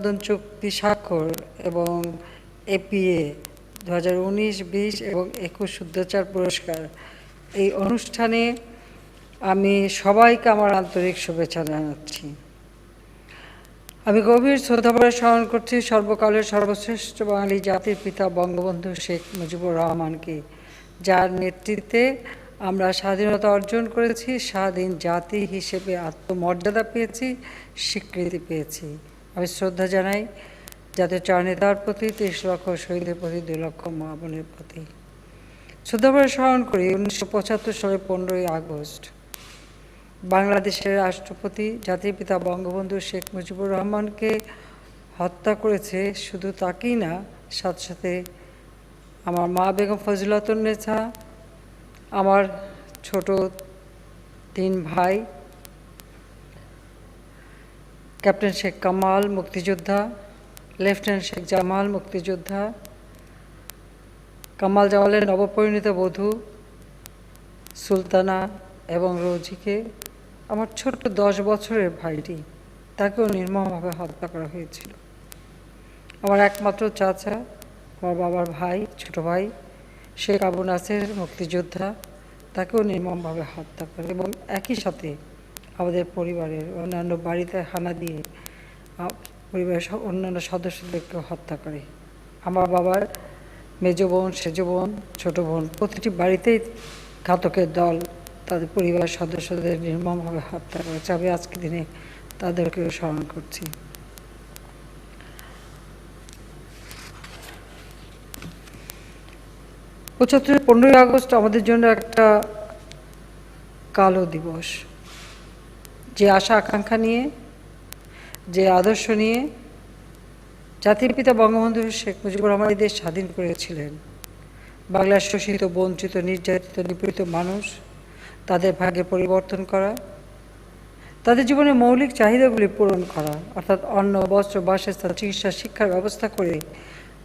অভিবাদন চুক্তি স্বাক্ষর এবং এপিএ 2019-20 এবং 21 শুদ্ধাচার পুরস্কার এই অনুষ্ঠানে আমি সবাইকে আমার আন্তরিক শুভেচ্ছা জানাচ্ছি। আমি গভীর শ্রদ্ধাভরে স্মরণ করছি সর্বকালের সর্বশ্রেষ্ঠ বাঙালি জাতির পিতা বঙ্গবন্ধু শেখ মুজিবুর রহমানকে, যার নেতৃত্বে আমরা স্বাধীনতা অর্জন করেছি, স্বাধীন জাতি হিসেবে আত্মমর্যাদা পেয়েছি, স্বীকৃতি পেয়েছি। আমি শ্রদ্ধা জানাই জাতীয় চারনেতার প্রতি, 30 লক্ষ শহীদের প্রতি, 2 লক্ষ মা বোনের প্রতি। শ্রদ্ধাভরে স্মরণ করি 1975 সালের 15ই আগস্ট বাংলাদেশের রাষ্ট্রপতি জাতির পিতা বঙ্গবন্ধু শেখ মুজিবুর রহমানকে হত্যা করেছে। শুধু তাকেই না, সাথে সাথে আমার মা বেগম ফজিলাতুন্নেছা, আমার ছোট 3 ভাই, ক্যাপ্টেন শেখ কামাল মুক্তিযোদ্ধা, লেফটেন্যান্ট শেখ জামাল মুক্তিযোদ্ধা, কামাল জামালের নবপরিণীত বধূ সুলতানা এবং রোজিকে, আমার ছোট্ট 10 বছরের ভাইটি, তাকেও নির্মমভাবে হত্যা করা হয়েছিল। আমার একমাত্র চাচা, আমার বাবার ভাই, ছোট ভাই শেখ আবু নাসের মুক্তিযোদ্ধা, তাকেও নির্মমভাবে হত্যা করে এবং একই সাথে আমাদের পরিবারের অন্যান্য বাড়িতে হানা দিয়ে পরিবারের অন্যান্য সদস্যদেরকেও হত্যা করে। আমার বাবার মেজ বোন, সেজ বোন, ছোট বোন, প্রতিটি বাড়িতেই ঘাতকের দল তাদের পরিবারের সদস্যদের নির্মমভাবে হত্যা করেছে। আমি আজকে দিনে তাদেরকেও স্মরণ করছি। পঁচাত্তরের 15ই আগস্ট আমাদের জন্য একটা কালো দিবস। যে আশা আকাঙ্ক্ষা নিয়ে, যে আদর্শ নিয়ে জাতির পিতা বঙ্গবন্ধু শেখ মুজিবুর রহমান দেশ স্বাধীন করেছিলেন, বাংলার শোষিত, বঞ্চিত, নির্যাতিত, নিপীড়িত মানুষ, তাদের ভাগ্যে পরিবর্তন করা, তাদের জীবনের মৌলিক চাহিদাগুলি পূরণ করা, অর্থাৎ অন্ন, বস্ত্র, বাসস্থান, চিকিৎসা, শিক্ষার ব্যবস্থা করে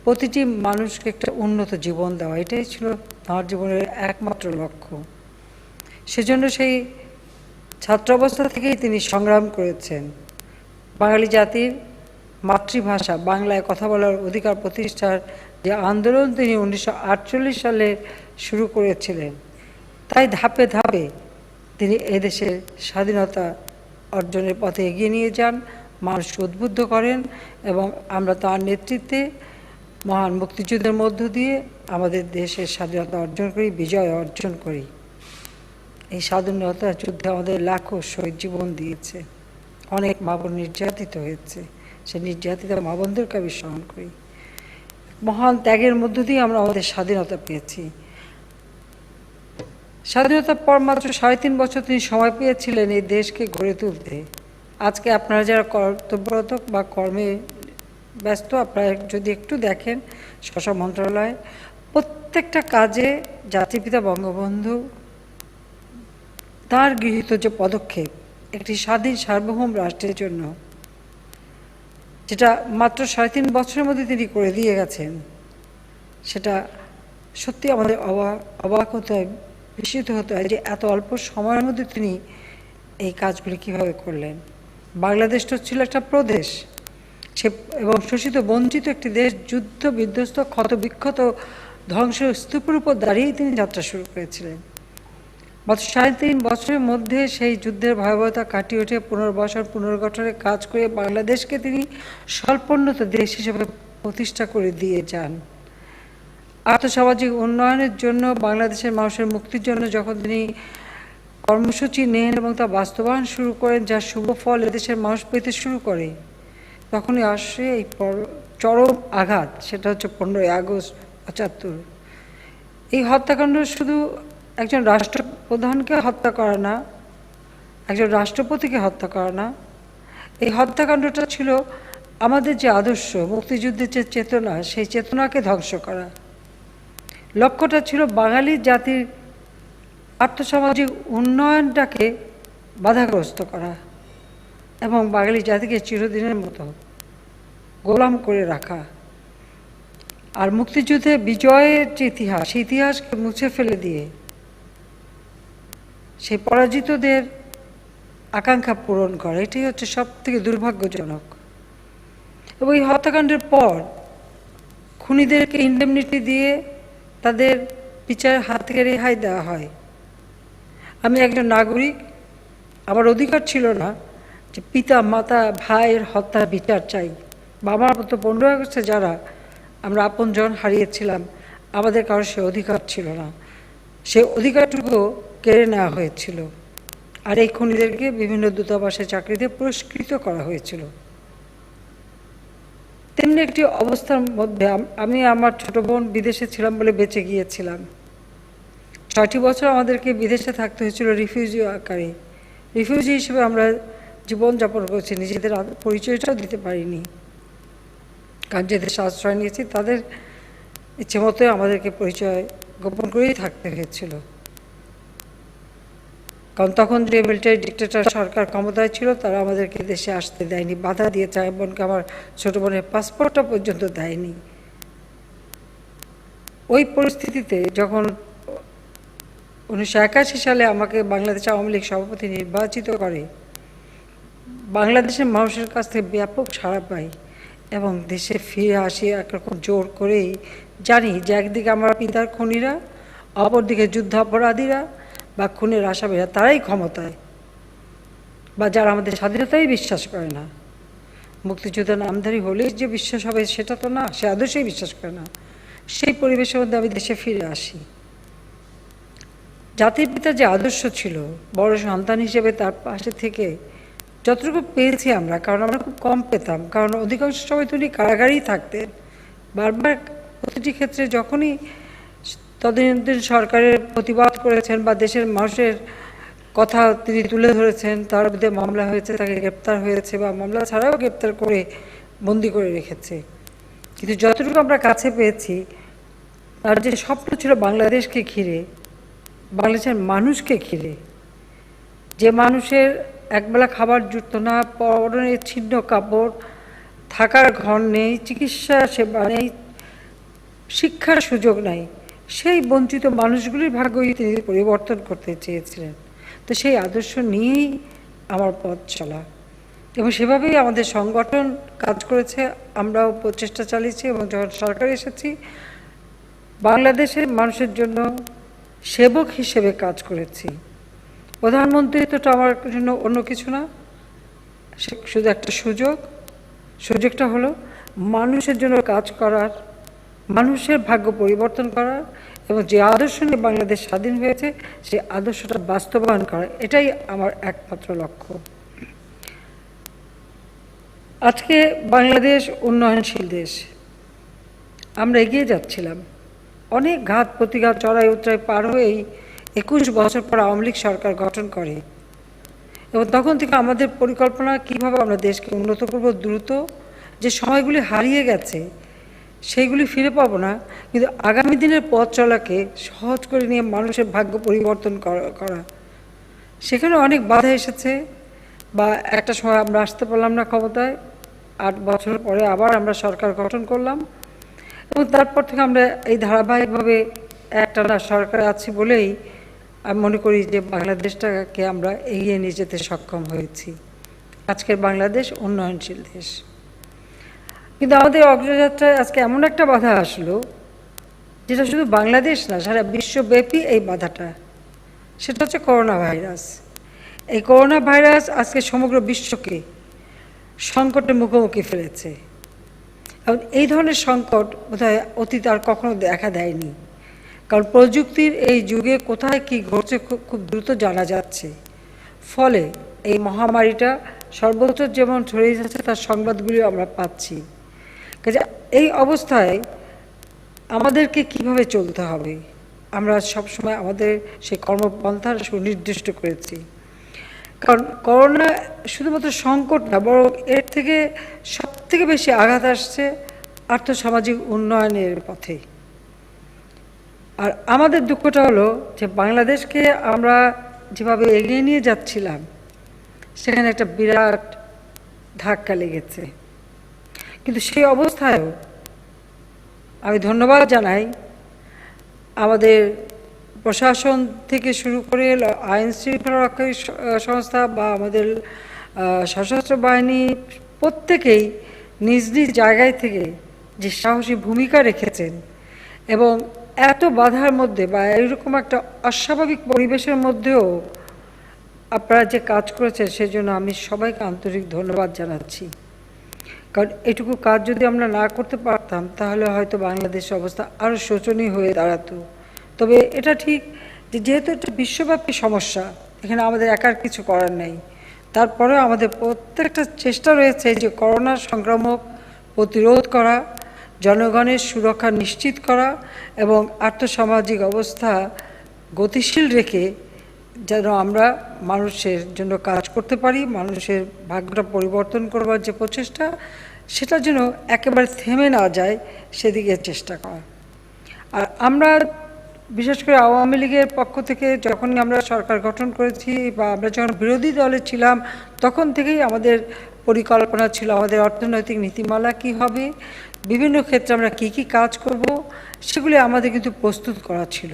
প্রতিটি মানুষকে একটা উন্নত জীবন দেওয়া, এটাই ছিল তাঁর জীবনের একমাত্র লক্ষ্য। সেজন্য সেই ছাত্র অবস্থা থেকেই তিনি সংগ্রাম করেছেন। বাঙালি জাতির মাতৃভাষা বাংলায় কথা বলার অধিকার প্রতিষ্ঠার যে আন্দোলন তিনি 1948 সালে শুরু করেছিলেন, তাই ধাপে ধাপে তিনি এদেশের স্বাধীনতা অর্জনের পথে এগিয়ে নিয়ে যান, মানুষকে উদ্বুদ্ধ করেন এবং আমরা তাঁর নেতৃত্বে মহান মুক্তিযুদ্ধের মধ্য দিয়ে আমাদের দেশের স্বাধীনতা অর্জন করি, বিজয় অর্জন করি। এই স্বাধীনতা যুদ্ধে আমাদের লাখো শহীদ জীবন দিয়েছে, অনেক মা বোন নির্যাতিত হয়েছে, সে নির্যাতিত মা বোনদেরকে আমি স্মরণ করি। মহান ত্যাগের মধ্য দিয়ে আমরা আমাদের স্বাধীনতা পেয়েছি। স্বাধীনতার পর মাত্র 3.5 বছর তিনি সময় পেয়েছিলেন এই দেশকে গড়ে তুলতে। আজকে আপনারা যারা কর্তব্যরত বা কর্মে ব্যস্ত, আপনারা যদি একটু দেখেন স্ব মন্ত্রণালয়, প্রত্যেকটা কাজে জাতির পিতা বঙ্গবন্ধু তার গৃহীত যে পদক্ষেপ একটি স্বাধীন সার্বভৌম রাষ্ট্রের জন্য, যেটা মাত্র 3.5 বছরের মধ্যে তিনি করে দিয়ে গেছেন, সেটা সত্যি আমাদের অবাক হতে হয়, বিস্মিত হতে হয় যে এত অল্প সময়ের মধ্যে তিনি এই কাজগুলি কীভাবে করলেন। বাংলাদেশটা ছিল একটা প্রদেশ, সে এবং শোষিত বঞ্চিত একটি দেশ, যুদ্ধ বিধ্বস্ত, ক্ষত বিক্ষত ধ্বংস স্তূপের উপর দাঁড়িয়েই তিনি যাত্রা শুরু করেছিলেন। মাত্র 3.5 বছরের মধ্যে সেই যুদ্ধের ভয়াবহতা কাটিয়ে উঠে পুনর্বাসন, পুনর্গঠনের কাজ করে বাংলাদেশকে তিনি স্বল্পোন্নত দেশ হিসেবে প্রতিষ্ঠা করে দিয়ে যান। আর্থসামাজিক উন্নয়নের জন্য, বাংলাদেশের মানুষের মুক্তির জন্য যখন তিনি কর্মসূচি নেন এবং তা বাস্তবায়ন শুরু করেন, যার শুভ ফল এদেশের মানুষ পেতে শুরু করে, তখনই আসে এই চরম আঘাত, সেটা হচ্ছে 15ই আগস্ট 75। এই হত্যাকাণ্ড শুধু একজন রাষ্ট্রপ্রধানকে হত্যা করা না, একজন রাষ্ট্রপতিকে হত্যা করা না, এই হত্যাকাণ্ডটা ছিল আমাদের যে আদর্শ, মুক্তিযুদ্ধের যে চেতনা, সেই চেতনাকে ধ্বংস করা। লক্ষ্যটা ছিল বাঙালি জাতির আর্থসামাজিক উন্নয়নটাকে বাধাগ্রস্ত করা এবং বাঙালি জাতিকে চিরদিনের মতো গোলাম করে রাখা। আর মুক্তিযুদ্ধে বিজয়ের যে ইতিহাস, সেই ইতিহাসকে মুছে ফেলে দিয়ে সেই পরাজিতদের আকাঙ্ক্ষা পূরণ করা, এটাই হচ্ছে সব থেকে দুর্ভাগ্যজনক। এবং এই হত্যাকাণ্ডের পর খুনিদেরকে ইন্ডেমনিটি দিয়ে তাদের বিচারের হাত থেকে রেহাই দেওয়া হয়। আমি একজন নাগরিক, আমার অধিকার ছিল না যে পিতা মাতা ভাইয়ের হত্যার বিচার চাই, বা আমার মতো 15 আগস্টে যারা আমরা আপনজন হারিয়েছিলাম আমাদের কারো সে অধিকার ছিল না। সে অধিকারটুকু কেড়ে নেওয়া হয়েছিল, আর এই খুনিদেরকে বিভিন্ন দূতাবাসে চাকরিতে পুরস্কৃত করা হয়েছিল। তেমনি একটি অবস্থার মধ্যে আমি আমার ছোট বোন বিদেশে ছিলাম বলে বেঁচে গিয়েছিলাম। 6টি বছর আমাদেরকে বিদেশে থাকতে হয়েছিল রিফিউজি আকারে। রিফিউজি হিসেবে আমরা জীবনযাপন করছি, নিজেদের পরিচয়টাও দিতে পারিনি, কারণ যে দেশে আশ্রয় নিয়েছি তাদের ইচ্ছে মতোই আমাদেরকে পরিচয় গোপন করেই থাকতে হয়েছিল। কারণ তখন যে মিলিটারি ডিক্টেটর সরকার ক্ষমতায় ছিল তারা আমাদেরকে দেশে আসতে দেয়নি, বাধা দিয়েছে, এমনকি আমার ছোট বোনের পাসপোর্টটা পর্যন্ত দেয়নি। ওই পরিস্থিতিতে যখন 1981 সালে আমাকে বাংলাদেশ আওয়ামী লীগ সভাপতি নির্বাচিত করে, বাংলাদেশের মানুষের কাছ থেকে ব্যাপক সাড়া পাই এবং দেশে ফিরে আসি একরকম জোর করেই, জানি যে একদিকে আমার পিতার খুনিরা, অপরদিকে যুদ্ধাপরাধীরা বা খুনের আসামিরা তারাই ক্ষমতায়, বা যারা আমাদের স্বাধীনতাই বিশ্বাস করে না। মুক্তিযুদ্ধের নামধারী হলেই যে বিশ্বাস হবে সেটা তো না, সে আদর্শই বিশ্বাস করে না। সেই পরিবেশের মধ্যে আমি দেশে ফিরে আসি। জাতির পিতার যে আদর্শ ছিল, বড় সন্তান হিসেবে তার পাশে থেকে যতটুকু পেয়েছি আমরা, কারণ আমরা খুব কম পেতাম, কারণ অধিকাংশ সময় তিনি কারাগারেই থাকতেন। বারবার প্রতিটি ক্ষেত্রে যখনই তদানীন্তন সরকারের প্রতিবাদ করেছেন বা দেশের মানুষের কথা তিনি তুলে ধরেছেন, তার বিরুদ্ধে মামলা হয়েছে, তাকে গ্রেপ্তার হয়েছে বা মামলা ছাড়াও গ্রেপ্তার করে বন্দি করে রেখেছে। কিন্তু যতটুকু আমরা কাছে পেয়েছি, তার যে স্বপ্ন ছিল বাংলাদেশকে ঘিরে, বাংলাদেশের মানুষকে ঘিরে, যে মানুষের একবেলা খাবার জুটত না, পরনে ছিন্ন কাপড়, থাকার ঘর নেই, চিকিৎসা সেবা নেই, শিক্ষার সুযোগ নাই, সেই বঞ্চিত মানুষগুলির ভাগ্যই তিনি পরিবর্তন করতে চেয়েছিলেন। তো সেই আদর্শ নিয়েই আমার পথ চলা, এবং সেভাবেই আমাদের সংগঠন কাজ করেছে। আমরাও প্রচেষ্টা চালিয়েছি এবং যখন সরকার এসেছি বাংলাদেশের মানুষের জন্য সেবক হিসেবে কাজ করেছি। প্রধানমন্ত্রী তো আমার জন্য অন্য কিছু না, শুধু একটা সুযোগটা হলো মানুষের জন্য কাজ করার, মানুষের ভাগ্য পরিবর্তন করার, এবং যে আদর্শ নিয়ে বাংলাদেশ স্বাধীন হয়েছে সেই আদর্শটা বাস্তবায়ন করা, এটাই আমার একমাত্র লক্ষ্য। আজকে বাংলাদেশ উন্নয়নশীল দেশ, আমরা এগিয়ে যাচ্ছিলাম। অনেক ঘাত প্রতিঘাত, চড়াই উতরাই পার হয়েই 21 বছর পর আওয়ামী লীগ সরকার গঠন করে, এবং তখন থেকে আমাদের পরিকল্পনা কিভাবে আমরা দেশকে উন্নত করব দ্রুত। যে সময়গুলি হারিয়ে গেছে সেইগুলি ফিরে পাবো না, কিন্তু আগামী দিনের পথ চলাকে সহজ করে নিয়ে মানুষের ভাগ্য পরিবর্তন করা। সেখানে অনেক বাধা এসেছে, বা একটা সময় আমরা আসতে পারলাম না ক্ষমতায়, 8 বছর পরে আবার আমরা সরকার গঠন করলাম, এবং তারপর থেকে আমরা এই ধারাবাহিকভাবে একটানা সরকারে আছি বলেই আমি মনে করি যে বাংলাদেশটাকে আমরা এগিয়ে নিয়ে যেতে সক্ষম হয়েছি। আজকের বাংলাদেশ উন্নয়নশীল দেশ। কিন্তু আমাদের অগ্রযাত্রায় আজকে এমন একটা বাধা আসলো, যেটা শুধু বাংলাদেশ না, সারা বিশ্বব্যাপী এই বাধাটা, সেটা হচ্ছে করোনা ভাইরাস। এই করোনা ভাইরাস আজকে সমগ্র বিশ্বকে সংকটের মুখোমুখি ফেলেছে, এবং এই ধরনের সংকট বোধহয় অতীতে আর কখনো দেখা দেয়নি। কারণ প্রযুক্তির এই যুগে কোথায় কি ঘটছে খুব দ্রুত জানা যাচ্ছে, ফলে এই মহামারীটা সর্বত্র যেমন ছড়িয়ে যাচ্ছে তার সংবাদগুলিও আমরা পাচ্ছি। কাজে এই অবস্থায় আমাদেরকে কিভাবে চলতে হবে, আমরা সবসময় আমাদের সেই কর্মপন্থা সুনির্দিষ্ট করেছি। কারণ করোনা শুধুমাত্র সংকট না, বরং এর থেকে সবথেকে বেশি আঘাত আসছে আর্থসামাজিক উন্নয়নের পথে। আর আমাদের দুঃখটা হলো যে বাংলাদেশকে আমরা যেভাবে এগিয়ে নিয়ে যাচ্ছিলাম সেখানে একটা বিরাট ধাক্কা লেগেছে। কিন্তু সেই অবস্থায়ও আমি ধন্যবাদ জানাই আমাদের প্রশাসন থেকে শুরু করে আইন শৃঙ্খলা রক্ষাকারী সংস্থা বা আমাদের সশস্ত্র বাহিনী, প্রত্যেকেই নিজ নিজ জায়গায় থেকে যে সাহসী ভূমিকা রেখেছেন এবং এত বাধার মধ্যে বা এরকম একটা অস্বাভাবিক পরিবেশের মধ্যেও আপনারা যে কাজ করেছেন সেজন্য আমি সবাইকে আন্তরিক ধন্যবাদ জানাচ্ছি। কারণ এটুকু কাজ যদি আমরা না করতে পারতাম তাহলে হয়তো বাংলাদেশের অবস্থা আরও শোচনীয় হয়ে দাঁড়াতো। তবে এটা ঠিক যে যেহেতু একটা বিশ্বব্যাপী সমস্যা, এখানে আমাদের একার কিছু করার নেই, তারপরেও আমাদের প্রত্যেকটা চেষ্টা রয়েছে যে করোনা সংক্রামক প্রতিরোধ করা, জনগণের সুরক্ষা নিশ্চিত করা এবং আর্থসামাজিক অবস্থা গতিশীল রেখে যেন আমরা মানুষের জন্য কাজ করতে পারি, মানুষের ভাগ্যটা পরিবর্তন করবার যে প্রচেষ্টা সেটা যেন একেবারে থেমে না যায় সেদিকে চেষ্টা করা। আর আমরা বিশেষ করে আওয়ামী লীগের পক্ষ থেকে যখনই আমরা সরকার গঠন করেছি বা আমরা যখন বিরোধী দলে ছিলাম তখন থেকেই আমাদের পরিকল্পনা ছিল আমাদের অর্থনৈতিক নীতিমালা কী হবে, বিভিন্ন ক্ষেত্রে আমরা কি কি কাজ করব সেগুলি আমাদের কিন্তু প্রস্তুত করা ছিল।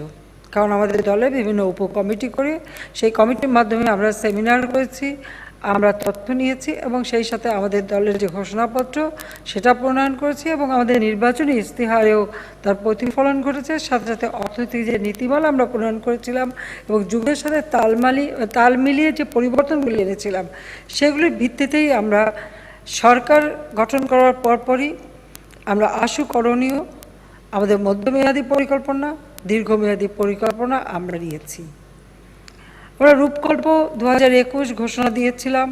কারণ আমাদের দলে বিভিন্ন উপকমিটি করে সেই কমিটির মাধ্যমে আমরা সেমিনার করেছি, আমরা তথ্য নিয়েছি এবং সেই সাথে আমাদের দলের যে ঘোষণাপত্র সেটা প্রণয়ন করেছি এবং আমাদের নির্বাচনী ইস্তিহারেও তার প্রতিফলন ঘটেছে। সাথে সাথে অর্থনৈতিক যে নীতিমালা আমরা প্রণয়ন করেছিলাম এবং যুগের সাথে তাল মিলিয়ে যে পরিবর্তনগুলি এনেছিলাম সেগুলির ভিত্তিতেই আমরা সরকার গঠন করার পরপরই আমরা আশু করণীয় আমাদের মধ্যমেয়াদী পরিকল্পনা, দীর্ঘমেয়াদী পরিকল্পনা আমরা নিয়েছি। আমরা রূপকল্প 2021 ঘোষণা দিয়েছিলাম,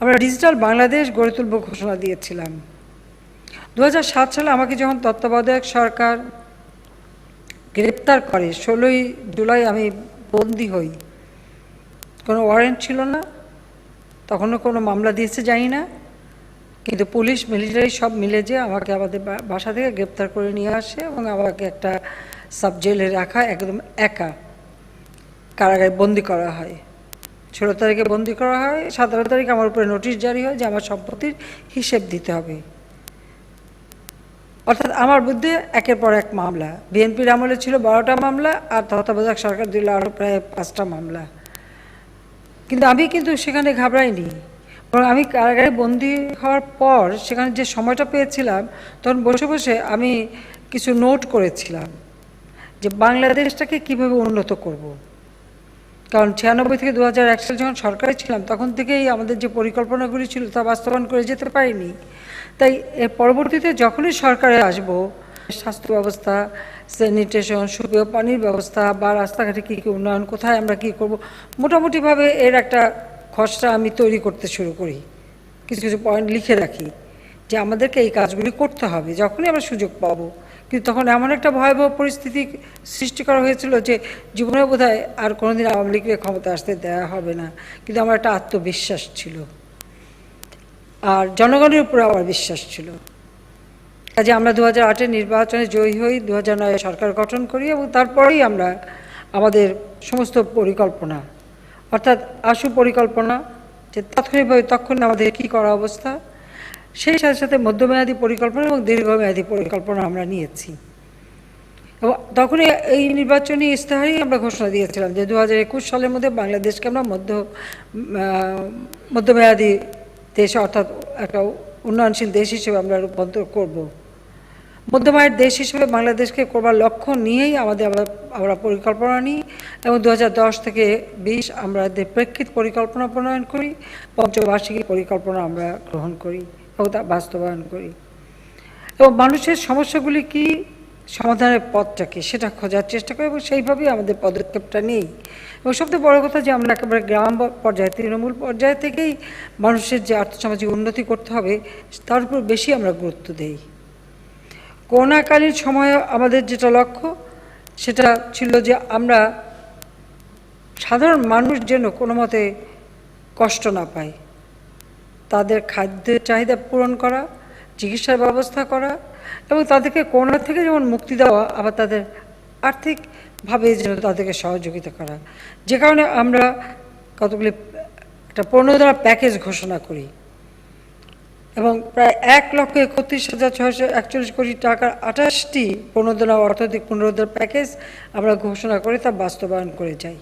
আমরা ডিজিটাল বাংলাদেশ গড়ে তুলব ঘোষণা দিয়েছিলাম। 2007 সালে আমাকে যখন তত্ত্বাবধায়ক সরকার গ্রেপ্তার করে, 16ই জুলাই আমি বন্দী হই, কোনো ওয়ারেন্ট ছিল না, তখনও কোনো মামলা দিয়েছে জানি না, কিন্তু পুলিশ মিলিটারি সব মিলে যে আমাকে আমাদের বাসা থেকে গ্রেপ্তার করে নিয়ে আসে এবং আমাকে একটা সাব জেলে রাখা, একদম একা কারাগারে বন্দি করা হয়। 16 তারিখে বন্দি করা হয়, 17 তারিখে আমার উপরে নোটিশ জারি হয় যে আমার সম্পত্তির হিসেব দিতে হবে। অর্থাৎ আমার বিরুদ্ধে একের পর এক মামলা, বিএনপির আমলে ছিল 12টা মামলা আর তত্ত্বাবধায়ক সরকার দিল আরও প্রায় 5টা মামলা। কিন্তু আমি কিন্তু সেখানে ঘাবড়াইনি, বরং আমি কারাগারে বন্দি হওয়ার পর সেখানে যে সময়টা পেয়েছিলাম তখন বসে বসে আমি কিছু নোট করেছিলাম যে বাংলাদেশটাকে কিভাবে উন্নত করব। কারণ 96 থেকে 2001 সালে যখন সরকারে ছিলাম তখন থেকেই আমাদের যে পরিকল্পনাগুলি ছিল তা বাস্তবায়ন করে যেতে পারিনি। তাই এর পরবর্তীতে যখনই সরকারে আসব, স্বাস্থ্য ব্যবস্থা, স্যানিটেশন, সুপেয় পানির ব্যবস্থা বা রাস্তাঘাটে কী কী উন্নয়ন, কোথায় আমরা কী করব, মোটামুটিভাবে এর একটা খসড়া আমি তৈরি করতে শুরু করি, কিছু কিছু পয়েন্ট লিখে রাখি যে আমাদেরকে এই কাজগুলি করতে হবে যখনই আমরা সুযোগ পাবো। কিন্তু তখন এমন একটা ভয়াবহ পরিস্থিতি সৃষ্টি করা হয়েছিল যে জীবনে বোধহয় আর কোনোদিন আওয়ামী লীগের ক্ষমতা আসতে দেওয়া হবে না, কিন্তু আমার একটা আত্মবিশ্বাস ছিল আর জনগণের উপরে আমার বিশ্বাস ছিল। কাজে আমরা 2008-এর নির্বাচনে জয়ী হই, 2009-এ সরকার গঠন করি এবং তারপরেই আমরা আমাদের সমস্ত পরিকল্পনা, অর্থাৎ আশু পরিকল্পনা যে তাৎক্ষণিকভাবে তখন আমাদের কী করা অবস্থা, সেই সাথে সাথে মধ্যমেয়াদী পরিকল্পনা এবং দীর্ঘমেয়াদী পরিকল্পনা আমরা নিয়েছি। এবং তখনই এই নির্বাচনী ইস্তেহারেই আমরা ঘোষণা দিয়েছিলাম যে 2021 সালের মধ্যে বাংলাদেশকে আমরা মধ্যমেয়াদী দেশ অর্থাৎ একটা উন্নয়নশীল দেশ হিসেবে আমরা রূপান্তর করব। মধ্যমায়ের দেশ হিসেবে বাংলাদেশকে করবার লক্ষ্য নিয়েই আমরা পরিকল্পনা নিই এবং 2010 থেকে 20 আমরা প্রেক্ষিত পরিকল্পনা প্রণয়ন করি, পঞ্চবার্ষিকী পরিকল্পনা আমরা গ্রহণ করি এবং তা বাস্তবায়ন করি এবং মানুষের সমস্যাগুলি কি, সমাধানের পথটাকে সেটা খোঁজার চেষ্টা করি এবং সেইভাবেই আমাদের পদক্ষেপটা নেই। এবং সবচেয়ে বড় কথা যে আমরা একেবারে গ্রাম পর্যায়ে, তৃণমূল পর্যায় থেকেই মানুষের যে আর্থসামাজিক উন্নতি করতে হবে তার উপর বেশি আমরা গুরুত্ব দেই। করোনাকালীন সময়ে আমাদের যেটা লক্ষ্য সেটা ছিল যে আমরা সাধারণ মানুষ যেন কোনো মতে কষ্ট না পায়, তাদের খাদ্যের চাহিদা পূরণ করা, চিকিৎসার ব্যবস্থা করা এবং তাদেরকে করোনা থেকে যেমন মুক্তি দেওয়া, আবার তাদের আর্থিকভাবে যেন তাদেরকে সহযোগিতা করা। যে কারণে আমরা কতগুলি একটা প্রণোদনা প্যাকেজ ঘোষণা করি এবং প্রায় 1,31,641 কোটি টাকার 28টি প্রণোদনা অর্থনৈতিক পুনরুদ্ধার প্যাকেজ আমরা ঘোষণা করে তা বাস্তবায়ন করে যাই।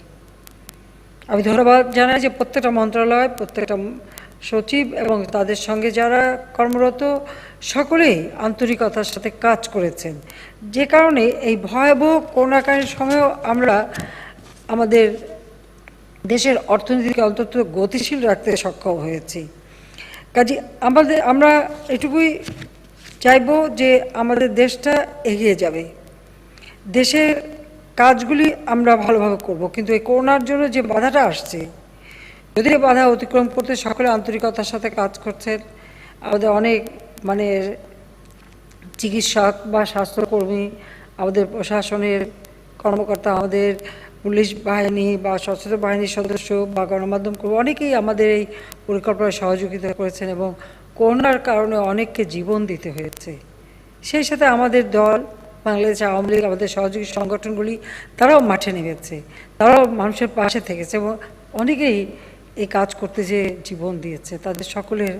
আমি ধন্যবাদ জানাই যে প্রত্যেকটা মন্ত্রণালয়, প্রত্যেকটা সচিব এবং তাদের সঙ্গে যারা কর্মরত সকলেই আন্তরিকতার সাথে কাজ করেছেন, যে কারণে এই ভয়াবহ করোনাকালীন সময়েও আমরা আমাদের দেশের অর্থনীতিকে অন্তত গতিশীল রাখতে সক্ষম হয়েছি। কাজে আমরা এটুকুই চাইব যে আমাদের দেশটা এগিয়ে যাবে, দেশের কাজগুলি আমরা ভালোভাবে করব, কিন্তু এই করোনার জন্য যে বাধাটা আসছে, যদি বাধা অতিক্রম করতে সকলে আন্তরিকতার সাথে কাজ করছেন। আমাদের অনেক চিকিৎসক বা স্বাস্থ্যকর্মী, আমাদের প্রশাসনের কর্মকর্তা, আমাদের পুলিশ বাহিনী বা সশস্ত্র বাহিনীর সদস্য বা গণমাধ্যম কর্মী অনেকেই আমাদের এই পরিকল্পনায় সহযোগিতা করেছেন এবং করোনার কারণে অনেককে জীবন দিতে হয়েছে। সেই সাথে আমাদের দল, বাংলাদেশ আওয়ামী লীগ, আমাদের সহযোগী সংগঠনগুলি তারাও মাঠে নেমেছে, তারাও মানুষের পাশে থেকেছে এবং অনেকেই এই কাজ করতে যে জীবন দিয়েছে। তাদের সকলের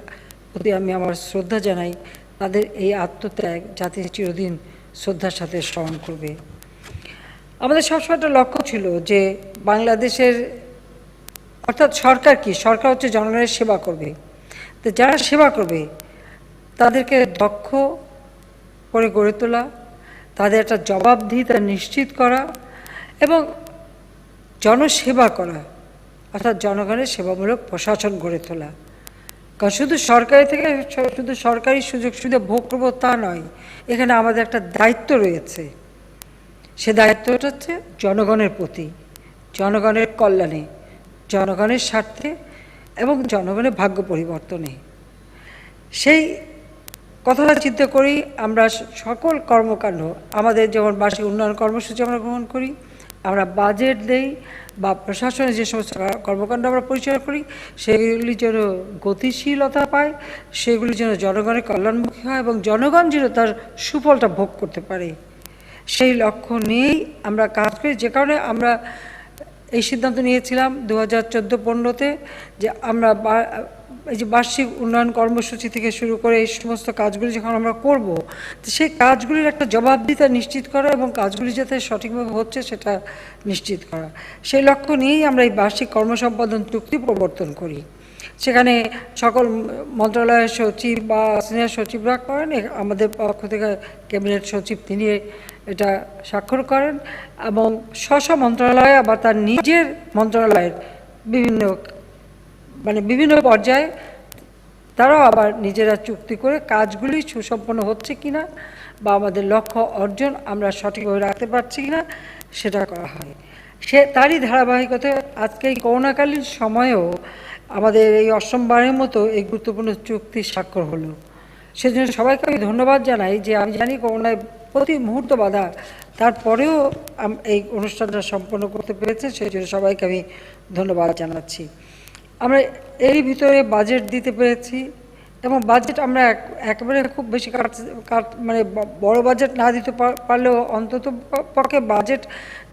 প্রতি আমি আমার শ্রদ্ধা জানাই। তাদের এই আত্মত্যাগ জাতি চিরদিন শ্রদ্ধার সাথে স্মরণ করবে। আমাদের সবসময় একটা লক্ষ্য ছিল যে বাংলাদেশের, অর্থাৎ সরকার কি, সরকার হচ্ছে জনগণের সেবা করবে, তো যারা সেবা করবে তাদেরকে দক্ষ করে গড়ে তোলা, তাদের একটা জবাবদিহিতা নিশ্চিত করা এবং জনসেবা করা, অর্থাৎ জনগণের সেবামূলক প্রশাসন গড়ে তোলা। কারণ শুধু সরকারি থেকে শুধু সরকারি সুযোগ সুবিধা ভোগ করবো তা নয়, এখানে আমাদের একটা দায়িত্ব রয়েছে। সে দায়িত্বটা হচ্ছে জনগণের প্রতি, জনগণের কল্যাণে, জনগণের স্বার্থে এবং জনগণের ভাগ্য পরিবর্তনে। সেই কথাটা চিন্তা করি আমরা সকল কর্মকাণ্ড, আমাদের যেমন বার্ষিক উন্নয়ন কর্মসূচি আমরা গ্রহণ করি, আমরা বাজেট দেই বা প্রশাসনের যে সমস্ত কর্মকাণ্ড আমরা পরিচালনা করি, সেগুলি যেন গতিশীলতা পায়, সেগুলি যেন জনগণের কল্যাণমুখী হয় এবং জনগণ যেন তার সুফলটা ভোগ করতে পারে, সেই লক্ষ্য নিয়েই আমরা কাজ করি। যে কারণে আমরা এই সিদ্ধান্ত নিয়েছিলাম 2014-15-তে যে আমরা এই যে বার্ষিক উন্নয়ন কর্মসূচি থেকে শুরু করে এই সমস্ত কাজগুলি যখন আমরা করব, তো সেই কাজগুলির একটা জবাবদিহিতা নিশ্চিত করা এবং কাজগুলি যাতে সঠিকভাবে হচ্ছে সেটা নিশ্চিত করা, সেই লক্ষ্য নিয়েই আমরা এই বার্ষিক কর্মসম্পাদন চুক্তি প্রবর্তন করি। সেখানে সকল মন্ত্রণালয়ের সচিব বা সিনিয়র সচিবরা করেন, আমাদের পক্ষ থেকে ক্যাবিনেট সচিব তিনি এটা স্বাক্ষর করেন এবং স্ব মন্ত্রণালয় আবার তার নিজের মন্ত্রণালয়ের বিভিন্ন পর্যায়ে তারাও আবার নিজেরা চুক্তি করে কাজগুলি সুসম্পন্ন হচ্ছে কিনা বা আমাদের লক্ষ্য অর্জন আমরা সঠিকভাবে রাখতে পারছি কিনা সেটা করা হয়। তারই ধারাবাহিকতায় আজকে এই করোনাকালীন সময়েও আমাদের এই অষ্টমবারের মতো এই গুরুত্বপূর্ণ চুক্তি স্বাক্ষর হলো। সেজন্য সবাইকে আমি ধন্যবাদ জানাই যে আমি জানি করোনায় প্রতি মুহূর্ত বাধা, তারপরেও এই অনুষ্ঠানটা সম্পন্ন করতে পেরেছে, সেই জন্য সবাইকে আমি ধন্যবাদ জানাচ্ছি। আমরা এরই ভিতরে বাজেট দিতে পেরেছি এবং বাজেট আমরা একেবারে খুব বেশি বড় বাজেট না দিতে পারলেও অন্তত পক্ষে বাজেট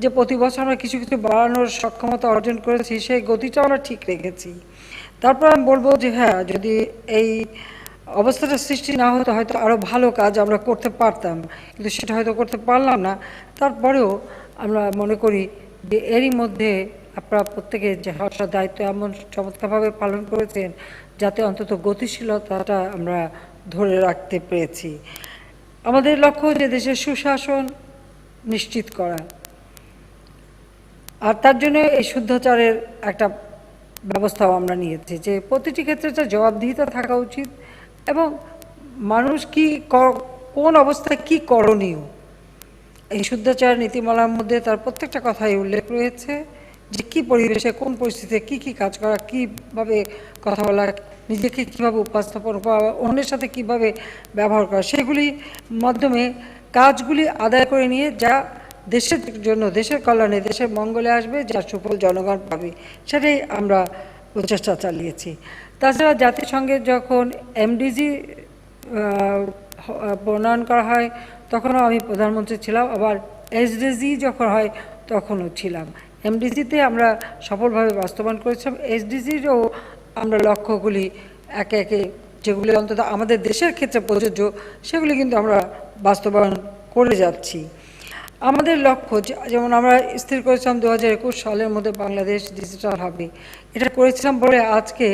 যে প্রতি বছর আমরা কিছু কিছু বাড়ানোর সক্ষমতা অর্জন করেছি, সেই গতিটা আমরা ঠিক রেখেছি। তারপর আমি বলবো যে হ্যাঁ, যদি এই অবস্থাটা সৃষ্টি না হতো হয়তো আরও ভালো কাজ আমরা করতে পারতাম, কিন্তু সেটা হয়তো করতে পারলাম না। তারপরেও আমরা মনে করি যে এরই মধ্যে আপনারা প্রত্যেকে যে হওয়ার দায়িত্ব এমন চমৎকারভাবে পালন করেছেন যাতে অন্তত গতিশীলতাটা আমরা ধরে রাখতে পেরেছি। আমাদের লক্ষ্য যে দেশের সুশাসন নিশ্চিত করা, আর তার জন্য এই শুদ্ধাচারের একটা ব্যবস্থাও আমরা নিয়েছি যে প্রতিটি ক্ষেত্রে একটা জবাবদিহিতা থাকা উচিত এবং মানুষ কি কোন অবস্থায় কি করণীয়, এই শুদ্ধাচার নীতিমালার মধ্যে তার প্রত্যেকটা কথাই উল্লেখ রয়েছে যে কী পরিবেশে কোন পরিস্থিতিতে কী কী কাজ করা, কীভাবে কথা বলা, নিজেকে কীভাবে উপস্থাপন করা, অন্যের সাথে কীভাবে ব্যবহার করা, সেগুলি মাধ্যমে কাজগুলি আদায় করে নিয়ে যা দেশের জন্য, দেশের কল্যাণে, দেশের মঙ্গলে আসবে, যার সুফল জনগণ পাবে, সেটাই আমরা প্রচেষ্টা চালিয়েছি। তাছাড়া জাতিসংঘের যখন এমডিজি প্রণয়ন করা হয় তখনও আমি প্রধানমন্ত্রী ছিলাম, আবার এসডিজি যখন হয় তখনও ছিলাম। এমডিজিতে আমরা সফলভাবে বাস্তবায়ন করেছিলাম, এসডিজিরও আমরা লক্ষ্যগুলি একে একে যেগুলি অন্তত আমাদের দেশের ক্ষেত্রে প্রযোজ্য সেগুলি কিন্তু আমরা বাস্তবায়ন করে যাচ্ছি। আমাদের লক্ষ্য যেমন আমরা স্থির করেছিলাম 2021 সালের মধ্যে বাংলাদেশ ডিজিটাল হবে, এটা করেছিলাম বলে আজকে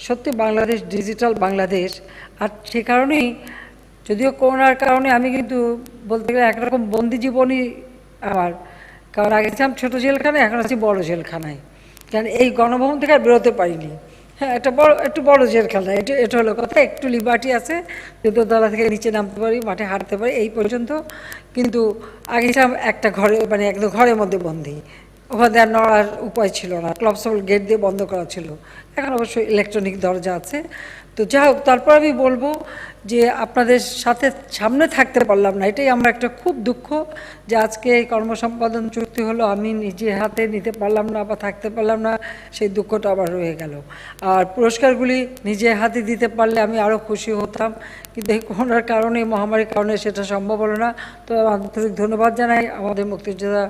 সত্যি বাংলাদেশ ডিজিটাল বাংলাদেশ। আর সে কারণেই, যদিও করোনার কারণে আমি কিন্তু বলতে গেলে একরকম বন্দি জীবনই আমার, কারণ আগে ছিলাম ছোটো জেলখানায়, এখন আছি বড় জেলখানায়, কারণ এই গণভবন থেকে আর বেরোতে পারিনি। হ্যাঁ, একটু বড় জেলখানা, এটা হলো কথা। একটু লিবার্টি আছে, দোতলা থেকে নিচে নামতে পারি, মাঠে হাঁটতে পারি, এই পর্যন্ত। কিন্তু আগে ছিলাম একটা ঘরে, মানে একদম ঘরের মধ্যে বন্দি, ওখানে আর নড়ার উপায় ছিল না, ক্লবসল গেট দিয়ে বন্ধ করা ছিল। এখন অবশ্যই ইলেকট্রনিক দরজা আছে। তো যাই হোক, তারপর আমি বলবো যে আপনাদের সামনে থাকতে পারলাম না, এটাই আমরা একটা খুব দুঃখ যে আজকে এই কর্মসম্পাদন চুক্তি হলো, আমি নিজে হাতে নিতে পারলাম না বা থাকতে পারলাম না, সেই দুঃখটা আবার রয়ে গেল। আর পুরস্কারগুলি নিজে হাতে দিতে পারলে আমি আরও খুশি হতাম, কিন্তু এই করোনার কারণে, মহামারীর কারণে সেটা সম্ভব হলো না। তো আন্তরিক ধন্যবাদ জানাই আমাদের মুক্তিযোদ্ধা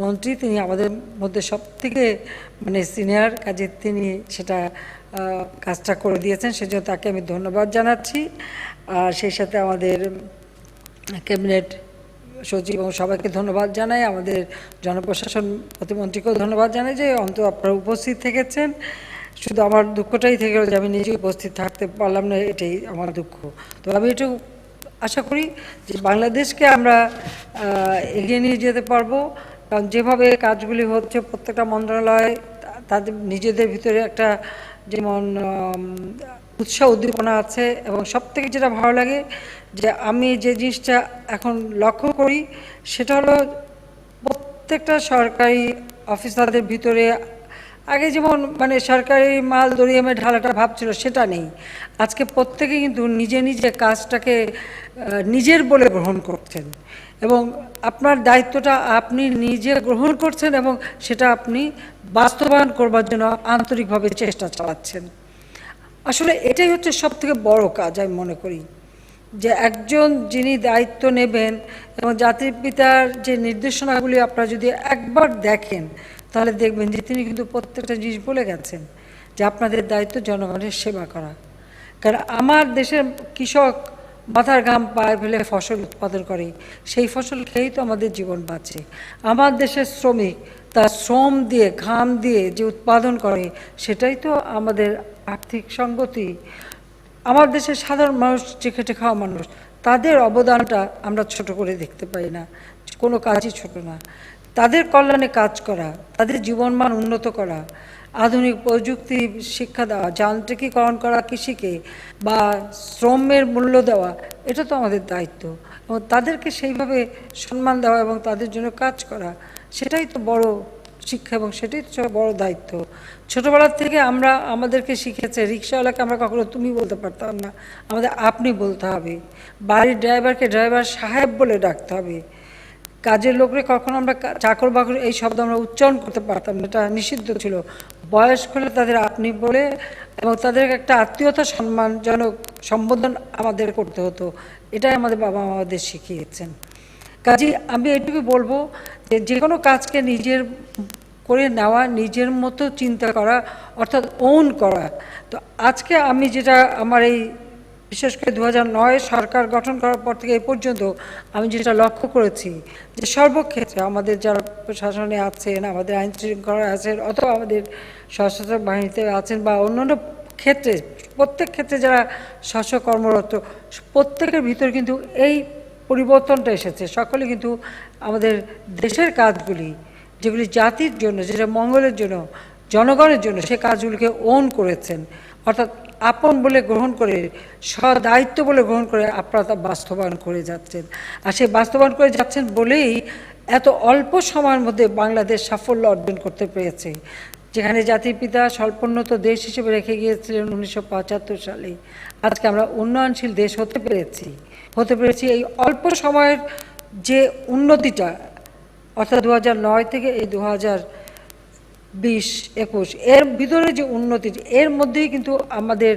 মন্ত্রী, তিনি আমাদের মধ্যে সব থেকে মানে সিনিয়র, কাজে তিনি সেটা কাজটা করে দিয়েছেন, সেজন্য তাকে আমি ধন্যবাদ জানাচ্ছি। আর সেই সাথে আমাদের ক্যাবিনেট সচিব এবং সবাইকে ধন্যবাদ জানাই, আমাদের জনপ্রশাসন প্রতিমন্ত্রীকেও ধন্যবাদ জানাই যে অন্তত আপনারা উপস্থিত থেকেছেন। শুধু আমার দুঃখটাই থেকে গেল যে আমি নিজে উপস্থিত থাকতে পারলাম না, এটাই আমার দুঃখ। তো আমি একটু আশা করি যে বাংলাদেশকে আমরা এগিয়ে নিয়ে যেতে পারবো, কারণ যেভাবে কাজগুলি হচ্ছে প্রত্যেকটা মন্ত্রণালয় তাদের নিজেদের ভিতরে একটা যেমন উৎসাহ উদ্দীপনা আছে। এবং সবথেকে যেটা ভালো লাগে যে আমি যে জিনিসটা এখন লক্ষ্য করি সেটা হলো প্রত্যেকটা সরকারি অফিসারদের ভিতরে আগে যেমন মানে সরকারি মাল দরিয়ামে ঢালাটা ভাব ছিল, সেটা নেই। আজকে প্রত্যেকে কিন্তু নিজে নিজে কাজটাকে নিজের বলে গ্রহণ করছেন, এবং আপনার দায়িত্বটা আপনি নিজে গ্রহণ করছেন এবং সেটা আপনি বাস্তবায়ন করবার জন্য আন্তরিকভাবে চেষ্টা চালাচ্ছেন। আসলে এটাই হচ্ছে সবথেকে বড় কাজ আমি মনে করি, যে একজন যিনি দায়িত্ব নেবেন এবং জাতির পিতার যে নির্দেশনাগুলি আপনারা যদি একবার দেখেন তাহলে দেখবেন যে তিনি কিন্তু প্রত্যেকটা জিনিস বলে গেছেন যে আপনাদের দায়িত্ব জনগণের সেবা করা। কারণ আমার দেশের কৃষক মাথার ঘাম পায়ে ফেলে ফসল উৎপাদন করে, সেই ফসল খেয়েই তো আমাদের জীবন বাঁচে। আমার দেশের শ্রমিক তার শ্রম দিয়ে, ঘাম দিয়ে যে উৎপাদন করে, সেটাই তো আমাদের আর্থিক সঙ্গতি। আমার দেশের সাধারণ মানুষ, যে খেটে খাওয়া মানুষ, তাদের অবদানটা আমরা ছোট করে দেখতে পাই না, কোনো কাজই ছোট না। তাদের কল্যাণে কাজ করা, তাদের জীবনমান উন্নত করা, আধুনিক প্রযুক্তি শিক্ষা দেওয়া, যান্ত্রিকীকরণ করা কৃষিকে, বা শ্রমের মূল্য দেওয়া, এটা তো আমাদের দায়িত্ব। এবং তাদেরকে সেইভাবে সম্মান দেওয়া এবং তাদের জন্য কাজ করা, সেটাই তো বড় শিক্ষা এবং সেটাই তো বড় দায়িত্ব। ছোটোবেলার থেকে আমরা, আমাদেরকে শিখেছে, রিক্সাওয়ালাকে আমরা কখনো তুমি বলতে পারতাম না, আমাদের আপনি বলতে হবে। বাড়ির ড্রাইভারকে ড্রাইভার সাহেব বলে ডাকতে হবে। কাজের লোকরে কখনো আমরা চাকর বাকর এই শব্দ আমরা উচ্চারণ করতে পারতাম না, এটা নিষিদ্ধ ছিল। বয়স্ক হলে তাদের আপনি বলে এবং তাদের একটা আত্মীয়তা সম্মানজনক সম্বোধন আমাদের করতে হতো। এটাই আমাদের বাবা মা আমাদের শিখিয়েছেন। কাজে আমি এটুকু বলবো যে যে কোনো কাজকে নিজের করে নেওয়া, নিজের মতো চিন্তা করা, অর্থাৎ ওন করা। তো আজকে আমি যেটা আমার এই বিশেষ করে 2009 সরকার গঠন করার পর থেকে এই পর্যন্ত আমি যেটা লক্ষ্য করেছি যে সর্বক্ষেত্রে আমাদের যারা প্রশাসনে আছেন, আমাদের আইন শৃঙ্খলা আছেন, অথবা আমাদের সশস্ত্র বাহিনীতে আছেন, বা অন্যান্য ক্ষেত্রে, প্রত্যেক ক্ষেত্রে যারা শাসক কর্মরত, প্রত্যেকের ভিতর কিন্তু এই পরিবর্তনটা এসেছে। সকলে কিন্তু আমাদের দেশের কাজগুলি, যেগুলি জাতির জন্য, যেটা মঙ্গলের জন্য, জনগণের জন্য, সে কাজগুলিকে ওন করেছেন। অর্থাৎ আপন বলে গ্রহণ করে, সদায়িত্ব বলে গ্রহণ করে আপনারা তা বাস্তবায়ন করে যাচ্ছেন। আর সেই বাস্তবায়ন করে যাচ্ছেন বলেই এত অল্প সময়ের মধ্যে বাংলাদেশ সাফল্য অর্জন করতে পেরেছে। যেখানে জাতির পিতা স্বল্পোন্নত দেশ হিসেবে রেখে গিয়েছিলেন 1975 সালে, আজকে আমরা উন্নয়নশীল দেশ হতে পেরেছি এই অল্প সময়ের যে উন্নতিটা, অর্থাৎ 2009 থেকে এই 2020-21 এর ভিতরে যে উন্নতি, এর মধ্যেই কিন্তু আমাদের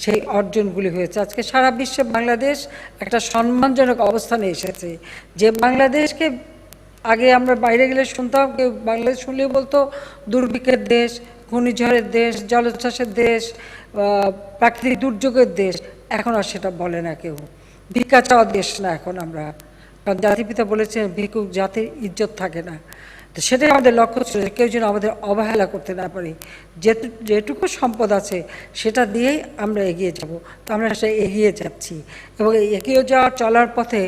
সেই অর্জনগুলি হয়েছে। আজকে সারা বিশ্বে বাংলাদেশ একটা সম্মানজনক অবস্থানে এসেছে। যে বাংলাদেশকে আগে আমরা বাইরে গেলে শুনতাম, কেউ বাংলাদেশ শুনলেই বলতো দুর্ভিক্ষের দেশ, ঘূর্ণিঝড়ের দেশ, জলোচ্ছ্বাসের দেশ, প্রাকৃতিক দুর্যোগের দেশ। এখন আর সেটা বলে না কেউ, ভিক্ষা চাওয়া দেশ না এখন আমরা। কারণ জাতিপিতা বলেছেন ভিক্ষুক জাতির ইজ্জত থাকে না। তো সেটাই আমাদের লক্ষ্য ছিল, কেউ যেন আমাদের অবহেলা করতে না পারে। যেটুকু সম্পদ আছে সেটা দিয়েই আমরা এগিয়ে যাব। তো আমরা সেটা এগিয়ে যাচ্ছি, এবং এই এগিয়ে যাওয়ার চলার পথে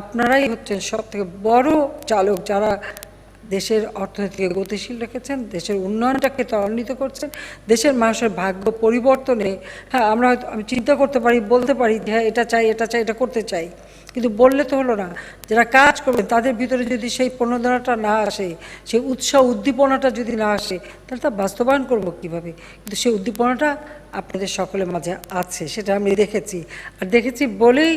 আপনারাই হচ্ছেন সবথেকে বড় চালক, যারা দেশের অর্থনীতিকে গতিশীল রেখেছেন, দেশের উন্নয়নটাকে ত্বরান্বিত করছেন, দেশের মানুষের ভাগ্য পরিবর্তনে। হ্যাঁ, আমি চিন্তা করতে পারি, বলতে পারি যে হ্যাঁ এটা চাই, এটা চাই, এটা করতে চাই, কিন্তু বললে তো হলো না। যারা কাজ করবেন তাদের ভিতরে যদি সেই প্রণোদনাটা না আসে, সেই উৎসাহ উদ্দীপনাটা যদি না আসে, তাহলে তা বাস্তবায়ন করব কীভাবে? কিন্তু সেই উদ্দীপনাটা আপনাদের সকলের মাঝে আছে, সেটা আমি দেখেছি। আর দেখেছি বলেই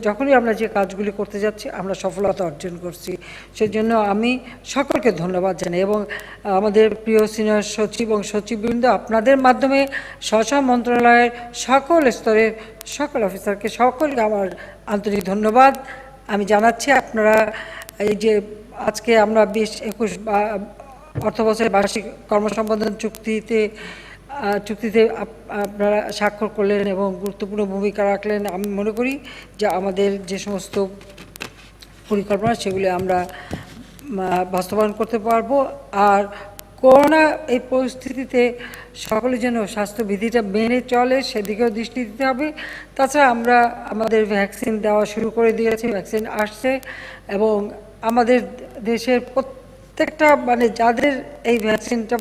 যখনই আমরা যে কাজগুলি করতে যাচ্ছি আমরা সফলতা অর্জন করছি। সেজন্য আমি সকলকে ধন্যবাদ জানাই, এবং আমাদের প্রিয় সিনিয়র সচিব এবং সচিববৃন্দ, আপনাদের মাধ্যমে স্ব মন্ত্রণালয়ের সকল স্তরের সকল অফিসারকে, সকলকে আমার আন্তরিক ধন্যবাদ আমি জানাচ্ছি। আপনারা এই যে আজকে আমরা 20-21 অর্থবছরের বার্ষিক কর্মসম্পাদন চুক্তিতে আপনারা স্বাক্ষর করলেন এবং গুরুত্বপূর্ণ ভূমিকা রাখলেন। আমি মনে করি যে আমাদের যে সমস্ত পরিকল্পনা সেগুলি আমরা বাস্তবায়ন করতে পারবো। আর করোনা এই পরিস্থিতিতে সকলে যেন স্বাস্থ্যবিধিটা মেনে চলে সেদিকেও দৃষ্টি দিতে হবে। তাছাড়া আমরা আমাদের ভ্যাকসিন দেওয়া শুরু করে দিয়েছি, ভ্যাকসিন আসছে, এবং আমাদের দেশের প্রত্যেকটা যাদের এই ভ্যাকসিনটা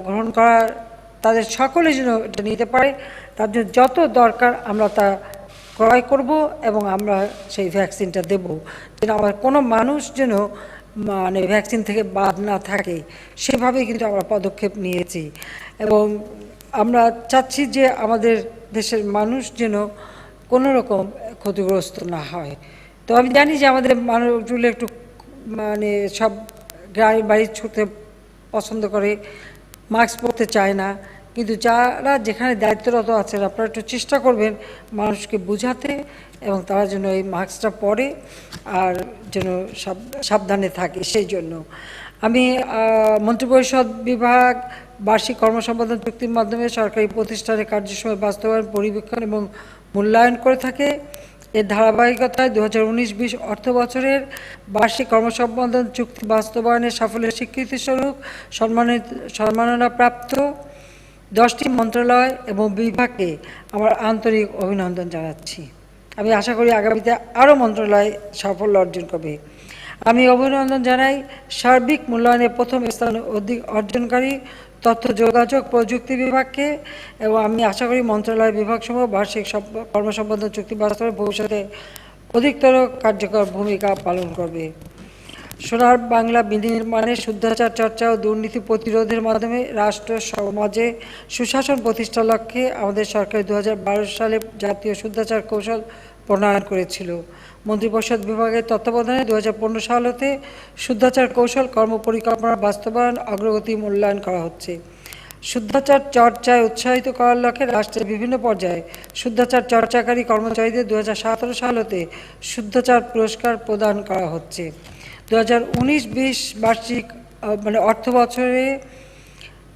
গ্রহণ করার তাদের সকলে যেন এটা নিতে পারে, তার জন্য যত দরকার আমরা তা ক্রয় করব এবং আমরা সেই ভ্যাকসিনটা দেব, যেন আমার কোনো মানুষ যেন ভ্যাকসিন থেকে বাদ না থাকে, সেভাবেই কিন্তু আমরা পদক্ষেপ নিয়েছি। এবং আমরা চাচ্ছি যে আমাদের দেশের মানুষ যেন কোনো রকম ক্ষতিগ্রস্ত না হয়। তো আমি জানি যে আমাদের মানুষগুলো একটু সব গ্রামের বাড়ি ছুটতে পছন্দ করে, মাস্ক পরতে চায় না, কিন্তু যারা যেখানে দায়িত্বরত আছেন আপনারা একটু চেষ্টা করবেন মানুষকে বোঝাতে, এবং তারা যেন এই মাস্কটা পরে আর যেন সাবধানে থাকে। সেই জন্য আমি মন্ত্রিপরিষদ বিভাগ বার্ষিক কর্মসম্পাদন চুক্তির মাধ্যমে সরকারি প্রতিষ্ঠানের কার্যসময় বাস্তবায়ন, পরিবীক্ষণ এবং মূল্যায়ন করে থাকে। এর ধারাবাহিকতায় 2019-20 অর্থবছরের বার্ষিক কর্মসম্পাদন চুক্তি বাস্তবায়নের সাফল্যের স্বীকৃতিস্বরূপ সম্মাননাপ্রাপ্ত 10টি মন্ত্রণালয় এবং বিভাগকে আমার আন্তরিক অভিনন্দন জানাচ্ছি। আমি আশা করি আগামীতে আরও মন্ত্রণালয় সাফল্য অর্জন করবে। আমি অভিনন্দন জানাই সার্বিক মূল্যায়নে প্রথম স্থান অর্জনকারী তথ্য যোগাযোগ প্রযুক্তি বিভাগকে, এবং আমি আশা করি মন্ত্রণালয় বিভাগসমূহ বার্ষিক কর্মসম্পাদন চুক্তি বাস্তবায়নে ভবিষ্যতে অধিকতর কার্যকর ভূমিকা পালন করবে। সোনার বাংলা বিনির্মাণে শুদ্ধাচার চর্চা ও দুর্নীতি প্রতিরোধের মাধ্যমে রাষ্ট্র সমাজে সুশাসন প্রতিষ্ঠার লক্ষ্যে আমাদের সরকার 2012 সালে জাতীয় শুদ্ধাচার কৌশল প্রণয়ন করেছিল। মন্ত্রিপরিষদ বিভাগের তত্ত্বাবধানে 2015 সাল হতে শুদ্ধাচার কৌশল কর্মপরিকল্পনা বাস্তবায়ন অগ্রগতি মূল্যায়ন করা হচ্ছে। শুদ্ধাচার চর্চায় উৎসাহিত করার লক্ষ্যে রাষ্ট্রের বিভিন্ন পর্যায়ে শুদ্ধাচার চর্চাকারী কর্মচারীদের 2017 সাল হতে শুদ্ধাচার পুরস্কার প্রদান করা হচ্ছে। 2019-20 বার্ষিক অর্থ বছরে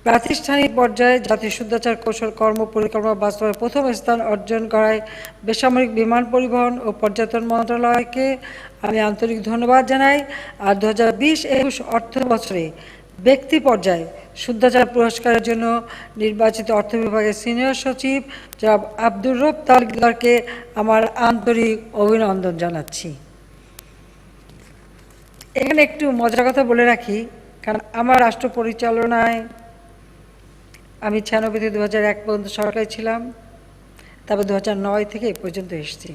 প্রাতিষ্ঠানিক পর্যায়ে জাতীয় শুদ্ধাচার কৌশল কর্মপরিকল্পনা বাস্তবায়নে প্রথম স্থান অর্জন করায় বেসামরিক বিমান পরিবহন ও পর্যটন মন্ত্রণালয়কে আমি আন্তরিক ধন্যবাদ জানাই। আর 2020-21 অর্থ বছরে ব্যক্তি পর্যায়ে শুদ্ধাচার পুরস্কারের জন্য নির্বাচিত অর্থ বিভাগের সিনিয়র সচিব জনাব আব্দুর রব তালুকদারকে আমার আন্তরিক অভিনন্দন জানাচ্ছি। এখানে একটু মজার কথা বলে রাখি, কারণ আমার রাষ্ট্র পরিচালনায় আমি 96 থেকে 2001 পর্যন্ত সরকারে ছিলাম, তারপর 2009 থেকে এ পর্যন্ত এসেছি।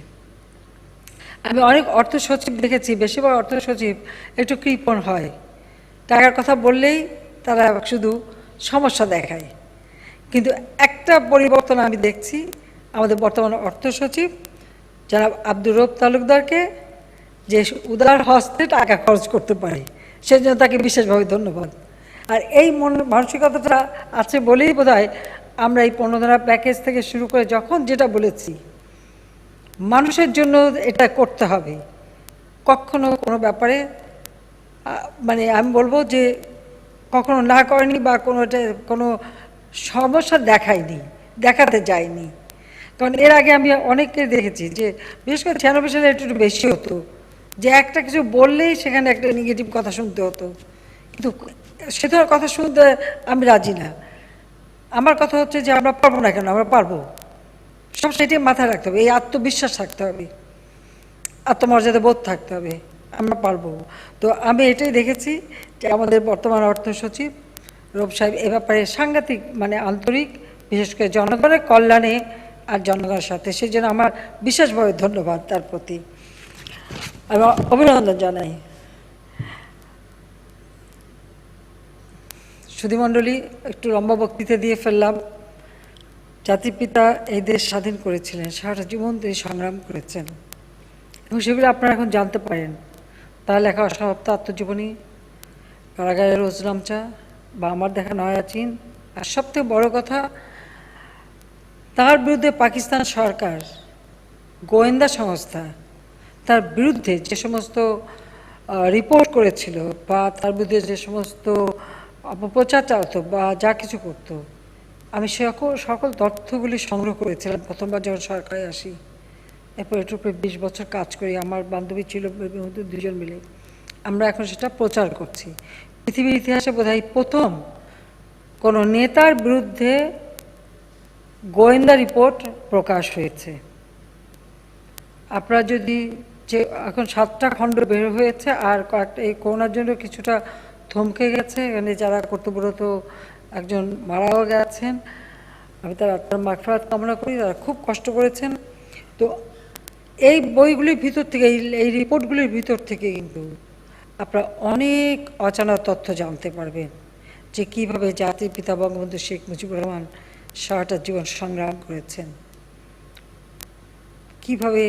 আমি অনেক অর্থ সচিব দেখেছি, বেশিরভাগ অর্থ সচিব একটু কৃপণ হয়, টাকার কথা বললেই তারা শুধু সমস্যা দেখায়। কিন্তু একটা পরিবর্তন আমি দেখছি আমাদের বর্তমান অর্থ সচিব জনাব আব্দুর রব তালুকদারকে, যে উদার হস্তে টাকা খরচ করতে পারে, সেজন্য তাকে বিশেষভাবে ধন্যবাদ। আর এই মানসিকতাটা আছে বলেই বোধহয় আমরা এই প্রণোদনা প্যাকেজ থেকে শুরু করে যখন যেটা বলেছি মানুষের জন্য এটা করতে হবে, কখনো কোনো ব্যাপারে আমি বলবো যে কখনো না করেনি বা কোনো সমস্যা দেখায়নি, দেখাতে যায়নি। কারণ এর আগে আমি অনেককে দেখেছি যে বিশেষ করে 96 সালে একটু বেশি হতো, যে একটা কিছু বললেই সেখানে একটা নেগেটিভ কথা শুনতে হতো, কিন্তু সে ধরনের কথা শুনতে আমি রাজি না। আমার কথা হচ্ছে যে আমরা পারবো না কেন, আমরা পারবো। সব সেটাই মাথায় রাখতে হবে, এই আত্মবিশ্বাস থাকতে হবে, আত্মমর্যাদা বোধ থাকতে হবে, আমরা পারবো। তো আমি এটাই দেখেছি যে আমাদের বর্তমান অর্থ সচিব রব সাহেব এ ব্যাপারে সাংঘাতিক মানে আন্তরিক, বিশেষ করে জনগণের কল্যাণে আর জনগণের সাথে, সেই জন্য আমার বিশেষভাবে ধন্যবাদ তার প্রতি, আমি অভিনন্দন জানাই। সুধীমণ্ডলী, একটু লম্বা বক্তৃতা দিয়ে ফেললাম। জাতির পিতা এই দেশ স্বাধীন করেছিলেন, সারাটা জীবন তিনি সংগ্রাম করেছেন এবং সেগুলো আপনারা এখন জানতে পারেন। তার লেখা অসমাপ্ত আত্মজীবনী, কারাগারের রোজনামচা বা আমার দেখা নয়াচিন, আর সবথেকে বড় কথা, তার বিরুদ্ধে পাকিস্তান সরকার, গোয়েন্দা সংস্থা তার বিরুদ্ধে যে সমস্ত রিপোর্ট করেছিল বা তার বিরুদ্ধে যে সমস্ত অপপ্রচার চালাতো বা যা কিছু করত, আমি সকল তথ্যগুলি সংগ্রহ করেছিলাম প্রথমবার যখন সরকারে আসি। এরপর এটার উপরে 20 বছর কাজ করি, আমার বান্ধবী ছিল দুজন মিলে, আমরা এখন সেটা প্রচার করছি। পৃথিবীর ইতিহাসে বোধহয় প্রথম কোনো নেতার বিরুদ্ধে গোয়েন্দা রিপোর্ট প্রকাশ হয়েছে। আপনারা যদি, যে এখন 7টা খণ্ড বের হয়েছে, আর কয়েকটা এই করোনার জন্য কিছুটা থমকে গেছে, এখানে যারা কর্তব্যরত একজন মারাও গেছেন, আমি তার আত্মার মাগফিরাত কামনা করি, তারা খুব কষ্ট করেছেন। তো এই বইগুলির ভিতর থেকে, এই রিপোর্টগুলির ভিতর থেকে কিন্তু আপনারা অনেক অজানা তথ্য জানতে পারবেন, যে কীভাবে জাতির পিতা বঙ্গবন্ধু শেখ মুজিবুর রহমান সারাটা জীবন সংগ্রাম করেছেন, কিভাবে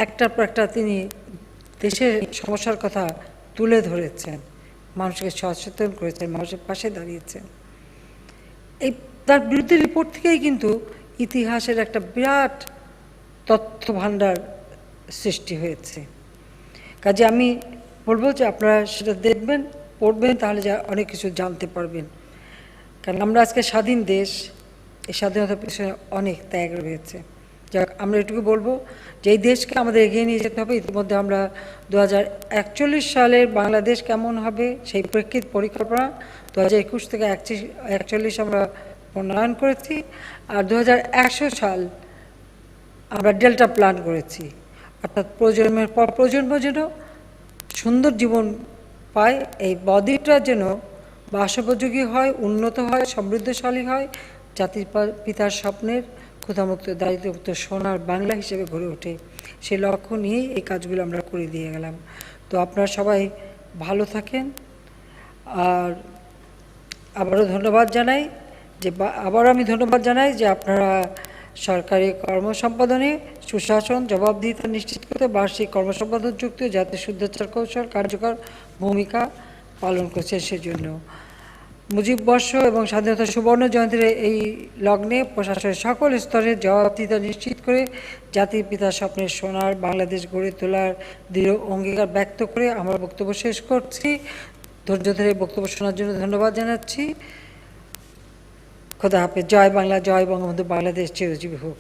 একটার পর একটা তিনি দেশের সমস্যার কথা তুলে ধরেছেন, মানুষকে সচেতন করেছেন, মানুষের পাশে দাঁড়িয়েছেন। এই তার বিরুদ্ধে রিপোর্ট থেকেই কিন্তু ইতিহাসের একটা বিরাট তথ্য ভাণ্ডার সৃষ্টি হয়েছে। কাজে আমি বলবো যে আপনারা সেটা দেখবেন, পড়বেন, তাহলে অনেক কিছু জানতে পারবেন। কারণ আমরা আজকে স্বাধীন দেশ, এই স্বাধীনতার পেছনে অনেক ত্যাগ রয়েছে। যাক, আমরা এটুকু বলবো যে এই দেশকে আমাদের এগিয়ে নিয়ে যেতে হবে। ইতিমধ্যে আমরা 2041 সালের বাংলাদেশ কেমন হবে সেই প্রেক্ষিত পরিকল্পনা 2021 থেকে 41 আমরা প্রণয়ন করেছি, আর 2100 সাল আমরা ডেল্টা প্ল্যান করেছি, অর্থাৎ প্রজন্মের পর প্রজন্ম যেন সুন্দর জীবন পায়, এই বদ্বীপটা যেন বাসোপযোগী হয়, উন্নত হয়, সমৃদ্ধশালী হয়, জাতির পিতার স্বপ্নের ক্ষুধামুক্ত দারিদ্র্যমুক্ত সোনার বাংলা হিসেবে গড়ে ওঠে, সেই লক্ষ্য নিয়েই এই কাজগুলো আমরা করে দিয়ে গেলাম। তো আপনারা সবাই ভালো থাকেন। আর আবারও ধন্যবাদ জানাই আমি ধন্যবাদ জানাই যে আপনারা সরকারি কর্মসম্পাদনে সুশাসন, জবাবদিহিতা নিশ্চিত করতে বার্ষিক কর্মসম্পাদন চুক্তি জাতীয় শুদ্ধাচার কৌশল কার্যকর ভূমিকা পালন করছে। সেজন্য মুজিব বর্ষ এবং স্বাধীনতা সুবর্ণ জয়ন্তীর এই লগ্নে প্রশাসনের সকল স্তরের জবাবদিহিতা নিশ্চিত করে জাতির পিতার স্বপ্নের সোনার বাংলাদেশ গড়ে তোলার দৃঢ় অঙ্গীকার ব্যক্ত করে আমার বক্তব্য শেষ করছি। ধৈর্য ধরে বক্তব্য শোনার জন্য ধন্যবাদ জানাচ্ছি। খোদা হাফেজ। জয় বাংলা, জয় বঙ্গবন্ধু, বাংলাদেশ চিরজীবী হোক।